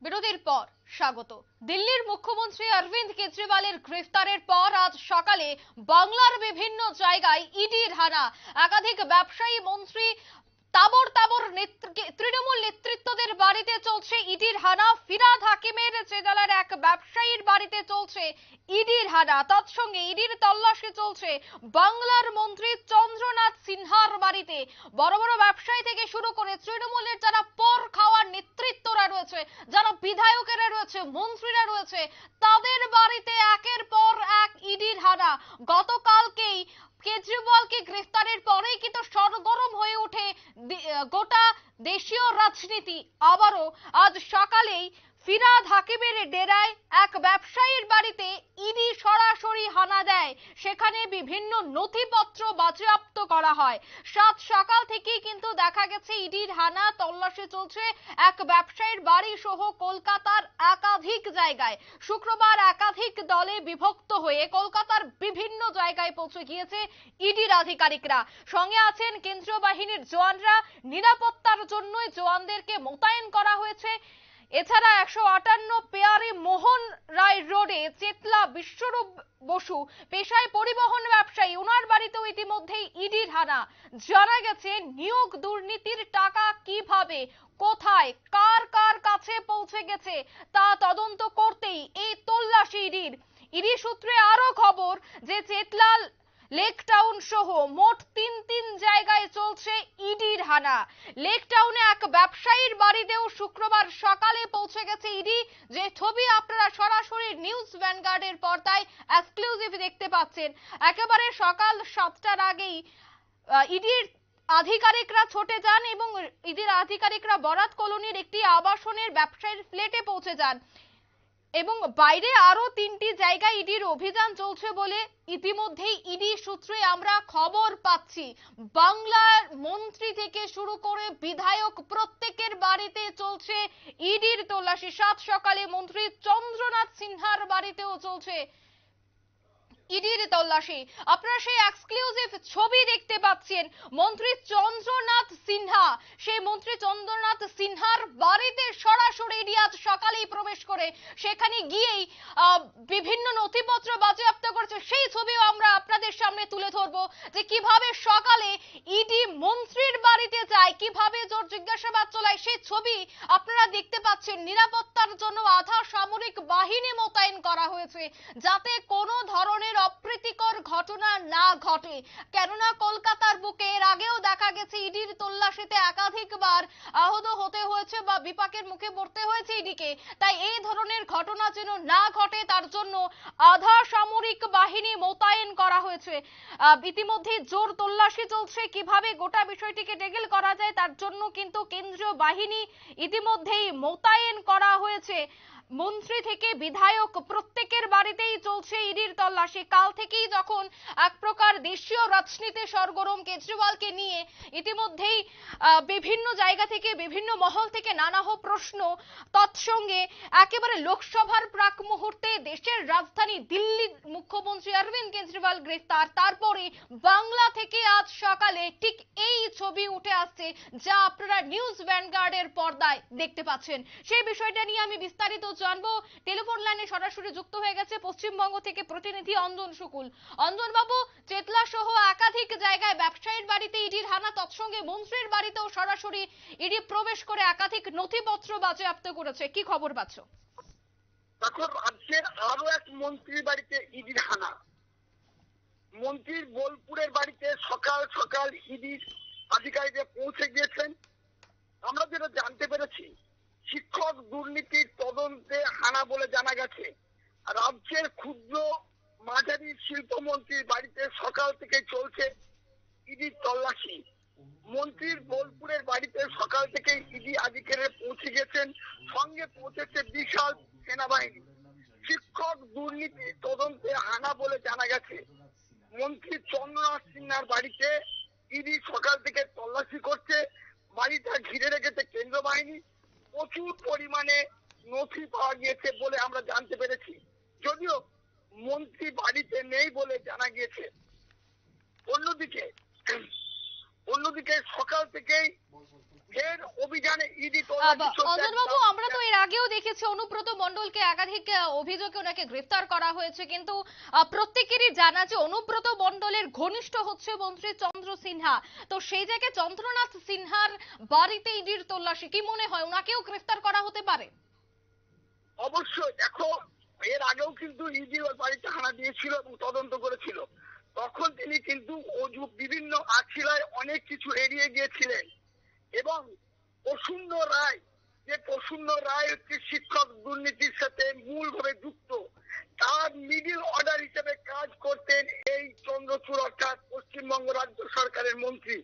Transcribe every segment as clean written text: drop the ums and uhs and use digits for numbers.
বিরতির পর স্বাগত। দিল্লির মুখ্যমন্ত্রী অরবিন্দ কেজরিওয়ালের গ্রেফতারের পর আজ সকালে বাংলার বিভিন্ন জায়গায় ইডির হানা। একাধিক ব্যবসায়ী মন্ত্রী তাবর তাবর তৃণমূল নেতৃত্বদের বাড়িতে চলছে ইডির হানা। ফিরহাদ হাকিমের জেলার এক ব্যবসায়ীর বাড়িতে চলছে ইডির হানা। তৎসঙ্গে ইডির তল্লাশি চলছে বাংলার মন্ত্রী চন্দ্রনাথ সিনহার বাড়িতে। বড় বড় ব্যবসায়ী থেকে শুরু করে তৃণমূলের যারা পর খাওয়ার নেতৃত্বরা রয়েছে, যারা বিধায়কেরা রয়েছে, মন্ত্রীরা রয়েছে, তাদের বাড়িতে একের পর এক ইডির হানা। গতকালকেই কেজরিওয়ালকে গ্রেফতারের পরেই কিন্তু সরগরম হয়ে ওঠে গোটা দেশীয় রাজনীতি। আবারও আজ সকালেই ফিরহাদ হাকিমের ডেরায় এক ব্যবসায়ীর বাড়িতে ইডি সরাসরি হানা দেয়। সেখানে বিভিন্ন নথিপত্র বাজেয়াপ্ত করা হয়। সাত সকাল থেকেই কিন্তু দেখা গেছে ইডির হানা, তল্লাশি চলছে এক ব্যবসায়ীর বাড়ি সহ কলকাতার একাধিক জায়গায়। শুক্রবার একাধিক দলে বিভক্ত হয়ে কলকাতার বিভিন্ন জায়গায় পৌঁছে গিয়েছে ইডির আধিকারিকরা। সঙ্গে আছেন কেন্দ্রীয় বাহিনীর জওয়ানরা। নিরাপত্তার জন্যই জওয়ানদেরকে মোতায়েন করা হয়েছে। এছাড়া 158 পেয়ারি মোহন রায় রোডে চেতলা বিশ্বরূপ বসু পেশায় পরিবহন ব্যবসায়ী, ওনার বাড়িতেও ইতিমধ্যেই ইডির হানা। জানা গেছে নিয়োগ দুর্নীতির টাকা কিভাবে, কোথায়, কার কার কাছে পৌঁছে গেছে তা তদন্ত করতেই এই তল্লাশি ইডির। ইডি সূত্রে আরো খবর যে চেতলা লেক টাউন সহ মোট তিন জায়গায় চলছে ইডির হানা। লেক টাউনে এক ব্যবসায়ীর বাড়িতেও শুক্রবার সকালে পৌঁছে গেছে ইডি। যে ছবি আপনারা সরাসরি নিউজ ভ্যানগার্ডের পর্দায় এক্সক্লুসিভ দেখতে পাচ্ছেন। একেবারে সকাল 7টার আগেই ইডির আধিকারিকরা ছুটে যান এবং ইডির আধিকারিকরা বরাত কলোনির একটি আবাসনের ব্যবসায়ীর ফ্ল্যাটে পৌঁছে যান এবং বাইরে আরো 3টি জায়গায় ইডির অভিযান চলছে বলে ইতিমধ্যেই ইডি সূত্রে আমরা খবর পাচ্ছি। বাংলার মন্ত্রী থেকে শুরু করে বিধায়ক প্রত্যেকের বাড়িতে চলছে ইডির তল্লাশি। সাত সকালে মন্ত্রী চন্দ্রনাথ সিনহার বাড়িতেও চলছে ইডির তল্লাশি। আপনারা সেই এক্সক্লুসিভ ছবি দেখতে পাচ্ছেন। মন্ত্রী চন্দ্রনাথ সিনহা, সেই মন্ত্রী চন্দ্রনাথ সিনহার বাড়িতে সরাসরি ইডি আজ সকালেই প্রবেশ করে সেখানে গিয়েই বিভিন্ন নথিপত্র বাজেয়াপ্ত করেছে। সেই ছবিও আমরা আপনাদের সামনে তুলে ধরবো যে কিভাবে সকালে ইডি মন্ত্রীর বাড়িতে যায়, কিভাবে জোর জিজ্ঞাসাবাদ চলায়, সেই ছবি আপনারা দেখতে পাচ্ছেন। নিরাপত্তার জন্য আধা সামরিক বাহিনী মোতায়েন করা হয়েছে যাতে কোনো ধরনের অপ্রীতিকর ঘটনা না ঘটে। কেননা কলকাতার বুকে এর আগেও দেখা গেছে ইডির তল্লাশিতে একাধিকবার আহত হতে হয়েছে বা বিপাকের মুখে পড়তে হয়েছে ইডিকে। তাই এই ধরনের ঘটনা যেন না ঘটে তার জন্য আধা সামরিক বাহিনী মোতায়েন করা হয়েছে। ইতিমধ্যে জোর তল্লাশি চলছে। কিভাবে গোটা বিষয়টিকে ট্যাকেল করা যায় তার জন্য কিন্তু কেন্দ্রীয় বাহিনী ইতিমধ্যেই মোতায়েন করা হয়েছে। মন্ত্রী থেকে বিধায়ক প্রত্যেকের বাড়িতেই চলছে ইডির তল্লাশি। কাল থেকেই যখন এক প্রকার দেশীয় রাজনীতি সরগরম কেজরিওয়ালকে নিয়ে ইতিমধ্যেই বিভিন্ন জায়গা থেকে, বিভিন্ন মহল থেকে নানা প্রশ্ন, তৎসঙ্গে একেবারে লোকসভার প্রাক মুহূর্তে দেশের রাজধানী দিল্লির মুখ্যমন্ত্রী অরবিন্দ কেজরিওয়াল গ্রেফতার। তারপরে বাংলা থেকে আজ সকালে ঠিক এই ছবি উঠে আসছে যা আপনারা নিউজ ভ্যানগার্ডের পর্দায় দেখতে পাচ্ছেন। সেই বিষয়টা নিয়ে আমি বিস্তারিত জানবো। টেলিফোন লাইনে সরাসরি যুক্ত হয়ে গেছে পশ্চিমবঙ্গ থেকে প্রতিনিধি অঞ্জন শুকুল। অঞ্জন বাবু, চেতলা সহ একাধিক জায়গায় ব্যবসায়ীর বাড়িতে ইডির হানা, তৎসঙ্গে মন্ত্রীর বাড়িতেও সরাসরি ইডি প্রবেশ করে একাধিক নথিপত্র বাজেয়াপ্ত করেছে, কি খবর পাচ্ছ? দেখো, রাজ্যের আরো এক মন্ত্রীর বাড়িতে ইডির হানা। মন্ত্রীর বোলপুরের বাড়িতে সকাল সকাল ইডির আধিকারিকরা পৌঁছে গিয়েছেন। আমরা যেটা জানতে পেরেছি, শিক্ষক দুর্নীতির তদন্তে হানা বলে জানা গেছে। রাজ্যের ক্ষুদ্র মাঝারি শিল্পমন্ত্রীর বাড়িতে সকাল থেকে চলছে ইডির তল্লাশি। মন্ত্রীর বোলপুরের বাড়িতে সকাল থেকে ইডি আধিকারিকরা পৌঁছে গেছেন, সঙ্গে পৌঁছেছে বিশাল সেনাবাহিনী। শিক্ষক দুর্নীতি তদন্তে হানা বলে জানা গেছে। মন্ত্রী চন্দ্রনাথ সিনহার বাড়িতে ইডি সকাল থেকে তল্লাশি করছে। বাড়িটা ঘিরে রেখেছে কেন্দ্র বাহিনী। প্রচুর পরিমাণে নথি পাওয়া গিয়েছে বলে আমরা জানতে পেরেছি, যদিও মন্ত্রী বাড়িতে নেই বলে জানা গিয়েছে। অন্যদিকে সকাল থেকেই ফের অভিযানে ইডি তল্লাশি চলছে। অঞ্জন বাবু, আমরা তো এর আগেও দেখেছি অনুব্রত মণ্ডলকে একাধিক অভিযোগে ওনাকে গ্রেফতার করা হয়েছে, কিন্তু প্রত্যেকেরই জানা যে অনুব্রত মণ্ডলের ঘনিষ্ঠ হচ্ছে মন্ত্রী চন্দ্র সিনহা। তো সেই জায়গায় চন্দ্রনাথ সিনহার বাড়িতে ইডির তল্লাশি, কি মনে হয় ওনাকেও গ্রেফতার করা হতে পারে? অবশ্যই। দেখো, এর আগেও কিন্তু ইডি ওর বাড়িতে হানা দিয়েছিল এবং তদন্ত করেছিল। তখন তিনি কিন্তু বিভিন্ন আছিলায় অনেক কিছু এড়িয়ে গিয়েছিলেন এবং প্রসূন্ন রায়, যে প্রসূন্ন রায় হচ্ছে শিক্ষক দুর্নীতির সাথে মূলভাবে যুক্ত, তার মিডিল অর্ডার হিসেবে কাজ করতেন এই চন্দ্রচূড় অর্থাৎ পশ্চিমবঙ্গ রাজ্য সরকারের মন্ত্রী।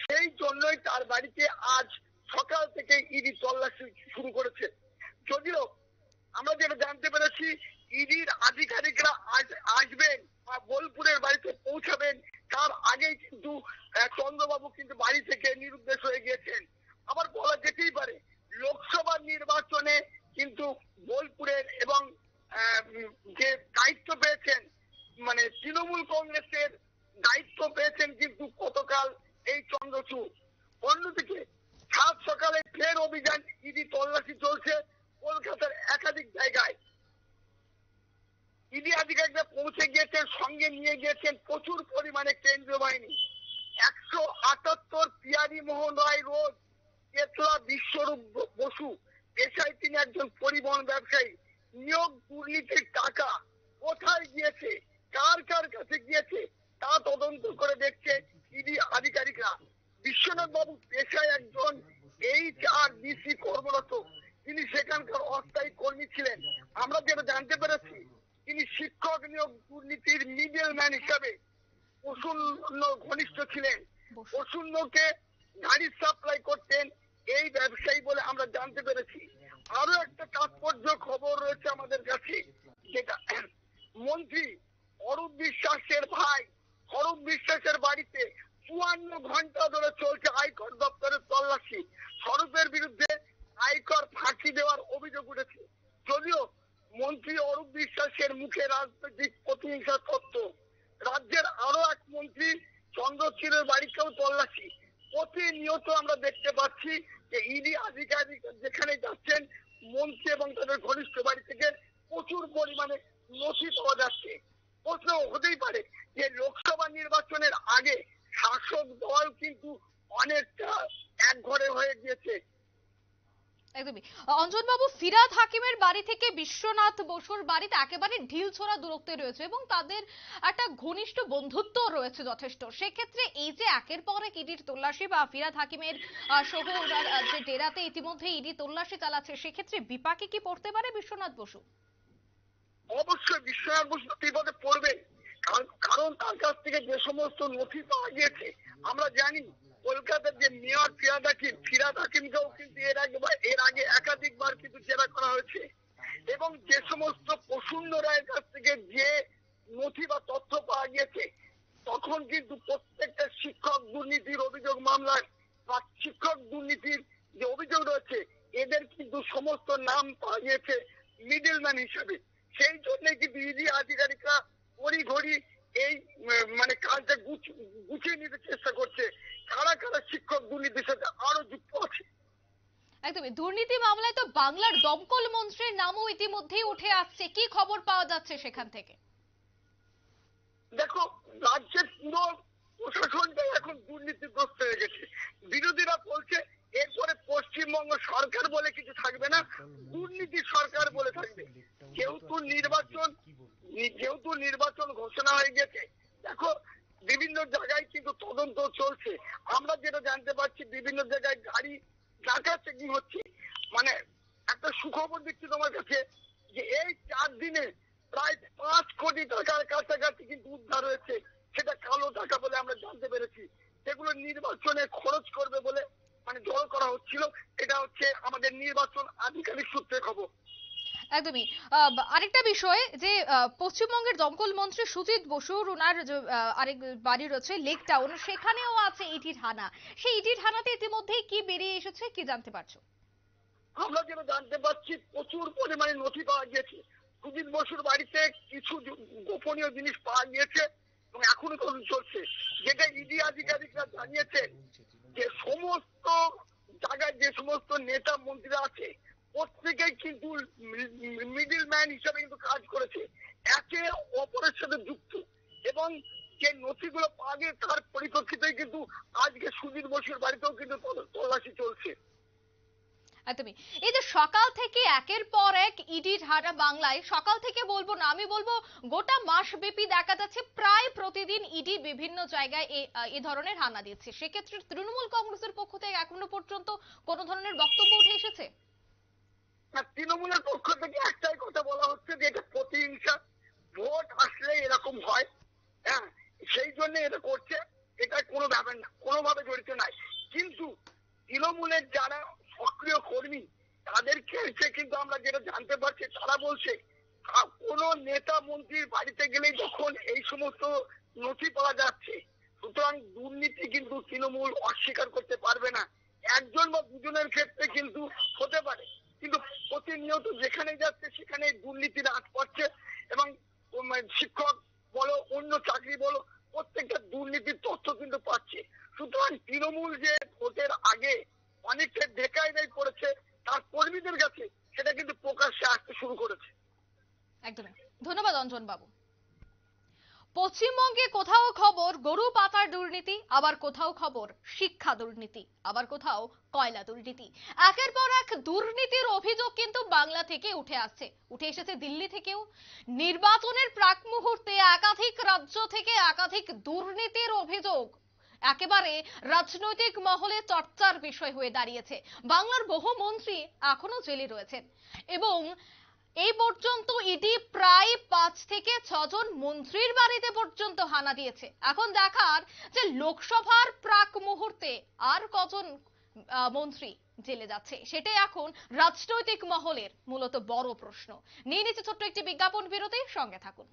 সেই জন্যই তার বাড়িতে আজ সকাল থেকে ইডি তল্লাশি শুরু করেছে। যদিও আমরা যেটা জানতে পেরেছি, ইডির আধিকারিকরা আজ আসবেন বা বোলপুরের বাড়িতে পৌঁছাবেন, তার আগেই কিন্তু চন্দ্রবাবু কিন্তু বাড়ি থেকে নিরুদ্দেশ হয়ে গিয়েছেন। আবার বলা যেতেই পারে লোকসভা নির্বাচনে কিন্তু বোলপুরের এবং যে দায়িত্ব পেয়েছেন, মানে তৃণমূল কংগ্রেসের দায়িত্ব পেয়েছেন কিন্তু গতকাল এই চন্দ্রচূড়। অন্যদিকে সাত সকালে ফের অভিযান, ইডি তল্লাশি চলছে কলকাতার একাধিক জায়গায়। ইডি আধিকারিকরা পৌঁছে গিয়েছেন, সঙ্গে নিয়ে গিয়েছেন প্রচুর পরিমাণে কেন্দ্রীয় বাহিনী। 178 পিয়ারি মোহন রায় রোড, কেতলা বিশ্বরূপ বসু, পেশায় তিনি একজন পরিবহন ব্যবসায়ী। নিয়োগ দুর্নীতির টাকা কোথায় গিয়েছে, কার কার কাছে গিয়েছে তা তদন্ত করে দেখছে ইডি আধিকারিকরা। বিশ্বনাথ বাবু পেশায় একজন HRDC কর্মরত, তিনি সেখানকার অস্থায়ী কর্মী ছিলেন। আমরা যেটা জানতে পেরেছি, তিনি শিক্ষক নিয়োগ দুর্নীতির মিডল ম্যান হিসাবে প্রসূন্ন ঘনিষ্ঠ ছিলেন। প্রসূন্নকে গাড়ি সাপ্লাই করতেন এই ব্যবসায়ী বলে আমরা জানতে পেরেছি। আরো একটা তাৎপর্য খবর রয়েছে আমাদের কাছে, যেটা মন্ত্রী অরূপ বিশ্বাসের ভাই অরূপ বিশ্বাসের বাড়িতে 54 ঘন্টা ধরে চলছে আয়কর দপ্তরের তল্লাশি। স্বরূপের বিরুদ্ধে আয়কর ফাঁকি দেওয়ার অভিযোগ উঠেছে। যদিও মন্ত্রী অরূপ বিশ্বাসের মুখে রাজনৈতিক প্রতিহিংসা তত্ত্ব, রাজ্যের আরো এক মন্ত্রী চন্দ্রচূড়ের বাড়িতেও তল্লাশি। প্রতিনিয়ত আমরা দেখতে পাচ্ছি যে ইডি আধিকারিক যেখানে যাচ্ছেন, মন্ত্রী এবং তাদের ঘনিষ্ঠ বাড়ি থেকে প্রচুর পরিমাণে নথি পাওয়া যাচ্ছে। প্রশ্ন হতেই পারে যে লোকসভা নির্বাচনের আগে শাসক দল কিন্তু অনেকটা একঘরে হয়ে গিয়েছে। একদমই। অঞ্জনবাবু, ফিরহাদ হাকিমের বাড়ি থেকে বিশ্বনাথ বসুর বাড়িতে একেবারে ঢিলছোড়া দূরত্বে রয়েছে এবং তাদের একটা ঘনিষ্ঠ বন্ধুত্ব রয়েছে যথেষ্ট। সেক্ষেত্রে এই যে একের পর এক ইডির তল্লাশি বা ফিরহাদ হাকিমের সহ যে ডেরাতে ইতিমধ্যে ইডি তল্লাশি চালাচ্ছে, সেক্ষেত্রে বিপাকে কি পড়তে পারে বিশ্বনাথ বসু? অবশ্যই বিশ্বনাথ বসু বিপদে পড়বে, কারণ তার কাছ থেকে যে সমস্ত নথি পাওয়া গিয়েছে আমরা জানি। কলকাতার যে মেয়র ফিরহাদ হাকিমকেও কিন্তু এর আগে একাধিকবার কিন্তু জেরা করা হয়েছে এবং যে সমস্ত প্রসূন্ন রায়ের কাছ থেকে যে নথি বা তথ্য পাওয়া গিয়েছে, তখন কিন্তু প্রত্যেকটা শিক্ষক দুর্নীতির অভিযোগ মামলায় বা শিক্ষক দুর্নীতির যে অভিযোগ রয়েছে, এদের কিন্তু সমস্ত নাম পাওয়া গিয়েছে মিডলম্যান হিসাবে। সেই জন্য কিন্তু ইডি আধিকারিকরা ঘড়ি এই মানে কাজটা গুছিয়ে নিতে চেষ্টা করছে, কারা কারা শিক্ষক দুর্নীতির সাথে আরো যুক্ত আছে। একদমই। দুর্নীতি মামলায় তো বাংলার দমকল মন্ত্রীর নামও ইতিমধ্যেই উঠে আসছে, কি খবর পাওয়া যাচ্ছে সেখান থেকে? দেখো, রাজ্যের পুরো প্রশাসনটাই এখন দুর্নীতিগ্রস্ত হয়ে গেছে। বিরোধীরা বলছে এরপরে পশ্চিমবঙ্গ সরকার বলে কিছু থাকবে না, দুর্নীতি সরকার বলে থাকবে। যেহেতু নির্বাচন ঘোষণা হয়ে গেছে, দেখো বিভিন্ন জায়গায় কিন্তু তদন্ত চলছে। আমরা যেটা জানতে পারছি, বিভিন্ন জায়গায় গাড়ি ডাকা চেকিং হচ্ছে। মানে একটা সুখবর দিচ্ছি তোমার কাছে, যে এই 4 দিনে প্রায় 5 কোটি টাকার কাছাকাছি কিন্তু উদ্ধার হয়েছে। সেটা কালো টাকা বলে আমরা জানতে পেরেছি। সেগুলো নির্বাচনে খরচ করবে বলে মানে জড়ো করা হচ্ছিল। এটা হচ্ছে আমাদের নির্বাচন আধিকারিক সূত্রে খবর। একদমই। আরেকটা বিষয় যে পশ্চিমবঙ্গের দমকল মন্ত্রী সুজিত বসুর ওনার আরেক বাড়ি রয়েছে লেক টাউন, সেখানেও আছে ইডির হানা। সেই ইডির হানাতে ইতিমধ্যেই কি বেরিয়ে এসেছে, কি জানতে পারছো? আমরা যেটা জানতে পারছি, প্রচুর পরিমাণে নথি পাওয়া গিয়েছে। সুজিত বসুর বাড়িতে কিছু গোপনীয় জিনিস পাওয়া গিয়েছে এবং এখনো তদন্ত চলছে। যেটা ইডি আধিকারিকরা জানিয়েছেন যে সমস্ত জায়গায় যে সমস্ত নেতা মন্ত্রীরা আছে, প্রত্যেকেই কিন্তু মিডল ম্যান হিসেবে কিন্তু কাজ করেছে, একে অপরের সাথে যুক্ত, এবং যে নথিগুলো পাওয়া গিয়ে তার পরিপ্রেক্ষিতে কিন্তু আজকে সুজিত বসুর বাড়িতেও কিন্তু তল্লাশি চলছে। একদমই। এই যে সকাল থেকে একের পর এক ইডির হানা বাংলায়, সকাল থেকে বলবো না, আমি বলবো গোটা মাস ব্যাপী দেখা যাচ্ছে প্রায় প্রতিদিন ইডি বিভিন্ন জায়গায় এই ধরনের হানা দিচ্ছে। সেক্ষেত্রে তৃণমূল কংগ্রেসের পক্ষ থেকে এখনো পর্যন্ত কোনো ধরনের বক্তব্য উঠে এসেছে? তৃণমূলের পক্ষ থেকে একটাই কথা বলা হচ্ছে যে এটা প্রতিহিংসা, ভোট আসলে এরকম হয়, হ্যাঁ, সেই জন্য এটা করছে, এটা কোনো ব্যাপার না, কোনোভাবে জড়িত নাই। কিন্তু তৃণমূলের যারা সক্রিয় কর্মী তাদের ক্ষেত্রে কিন্তু আমরা যেটা জানতে পারছি, তারা বলছে কোন নেতা মন্ত্রীর বাড়িতে গেলেই যখন এই সমস্ত নথি পাওয়া যাচ্ছে, সুতরাং দুর্নীতি কিন্তু তৃণমূল অস্বীকার করতে পারবে না। একজন বা দুজনের ক্ষেত্রে কিন্তু হতে পারে, কিন্তু প্রতিনিয়ত যেখানে যাচ্ছে সেখানে দুর্নীতির আঁচ পড়ছে, এবং শিক্ষক বলো অন্য চাকরি বলো প্রত্যেকটা দুর্নীতির তথ্য কিন্তু পাচ্ছে। সুতরাং তৃণমূল যে ভোটের আগে অনেকটা বেকায়দায় পড়েছে তার কর্মীদের কাছে, সেটা কিন্তু প্রকাশ্যে আসতে শুরু করেছে। একদমই। ধন্যবাদ অঞ্জন বাবু। পশ্চিমবঙ্গে কোথাও খবর গরু পাচার দুর্নীতি, আবার কোথাও খবর শিক্ষা দুর্নীতি, আবার কোথাও কয়লা দুর্নীতি। একের পর এক দুর্নীতির অভিযোগ কিন্তু বাংলা থেকে উঠে আসছে, উঠে এসেছে দিল্লি থেকেও। নির্বাচনের প্রাক মুহূর্তে একাধিক রাজ্য থেকে একাধিক দুর্নীতির অভিযোগ একেবারে রাজনৈতিক মহলে চর্চার বিষয় হয়ে দাঁড়িয়েছে। বাংলার বহু মন্ত্রী এখনো জেলে রয়েছেন, এবং এই পর্যন্ত ইডি প্রায় 5 থেকে 6 জন মন্ত্রীর বাড়িতে পর্যন্ত হানা দিয়েছে। এখন দেখার যে লোকসভার প্রাক মুহূর্তে আর কজন মন্ত্রী জেলে যাচ্ছে, সেটাই এখন রাজনৈতিক মহলের মূলত বড় প্রশ্ন। নিয়ে নিচ্ছে ছোট্ট একটি বিজ্ঞাপন বিরতি, সঙ্গে থাকুন।